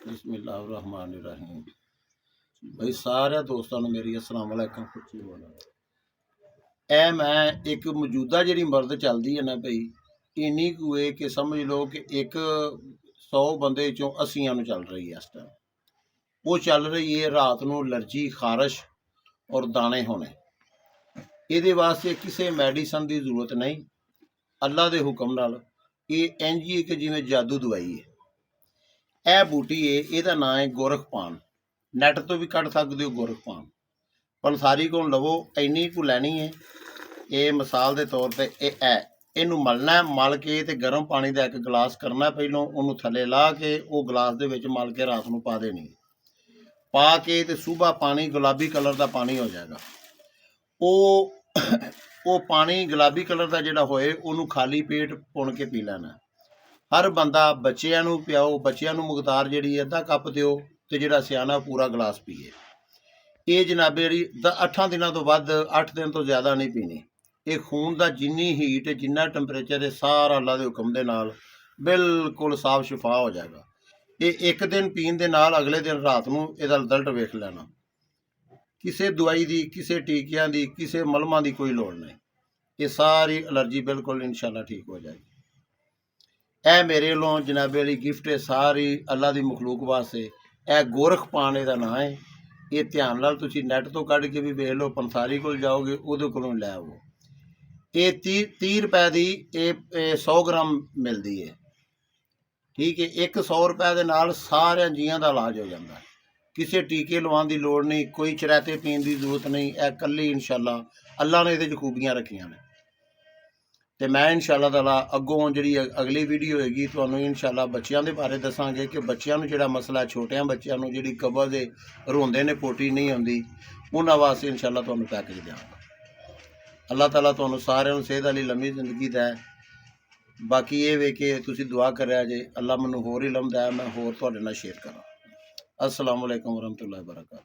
बिस्मिल्लाहिर्रहमानिर्रहीम। भाई सारे दोस्तों मेरी अस्सलाम वालेकुम। खुशी बोला ए मैं एक मौजूदा जी मर्द चलती है ना भाई, इन्नी कु है कि समझ लो कि एक 100 बंदे चों 80 चल रही है। इस टाइम वो चल रही है रात को एलर्जी, खारिश और दाने होने। ये वास्ते किसी मैडिसन की जरूरत नहीं, अल्लाह के हुक्म नाल ये इंज ही कि जिवें जादू दवाई है। यह बूटी है, यदा नाम है गोरखपान। नैट तो भी कढ़ सकते हो गोरखपान। पंसारी को लवो, इन्नी को लैनी है। ये मिसाल के तौर पर इनू मलना है, मल के ते गर्म पानी का एक गिलास करना, पहलों उन्होंने थले ला के वो गिलास के विच मल के रात को पा देनी, पा के ते सुबह पानी गुलाबी कलर का पानी हो जाएगा। वो पानी गुलाबी कलर का जोड़ा होए उन्होंने खाली पेट पुन के पी लेना। हर बंदा बच्चों को पियाओ, बच्चों को मकदार जी अद्धा कप दो तो जोड़ा सियाना पूरा गिलास पीए। ये जनाबे जी 8 दिनों तो वध, 8 दिन तो ज़्यादा नहीं पीनी। ये खून का जिन्नी हीट, जिन्ना टैंपरेचर है, सारा अल्लाह के हुक्म के नाल बिल्कुल साफ शिफा हो जाएगा। ये एक दिन पीन के नाल अगले दिन रात को इसका रिजल्ट वेख लेना। किसी दवाई की, किसी टीकिया की, किसी मलमां की कोई लोड़ नहीं। ये सारी एलर्जी बिल्कुल इंशाल्लाह ठीक हो जाएगी। यह मेरे वालों जनाबे वाली गिफ्ट है सारी अल्लाह की मखलूक वास्ते। यह गोरखपान इसका नाम है। ये ध्यान नाल तुसीं नैट तो कढ़ के भी वेख लो, पंसारी को जाओगे उहदे कोलों लै आओ। ये 30 रुपए की 100 ग्राम मिलती है। ठीक है, एक 100 रुपए के नाल सारे जियां का इलाज हो जाता है। किसी टीके लवाने की लोड़ नहीं, कोई चरैते पीने की जरूरत नहीं। यह कल्ली इंशाल्लाह अल्लाह ने ये खूबियां रखियां ने। तो मैं इंशाल्लाह ताला अगों जी अगली वीडियो होगी तो इंशाल्लाह बच्चों के बारे दसांगे कि बच्चों को जोड़ा मसला, छोटिया बच्चों को जी कब्ज है, रोंदे ने, पोटी नहीं आती, उन्होंने वास्ते इंशाल्लाह तुहानूं पैकेज देंगे। अल्लाह ताला तुहानूं सारिਆਂ ਨੂੰ सेहत वाली लंबी जिंदगी दै। बाकी ये वे कि तुसीं दुआ करिया जे अल्लाह मैनूं होर इल्म दै, मैं होर तुहाडे नाल शेयर करां। अस्सलाम वालेकुम वरहमतुल्लाहि वबरकातुहू।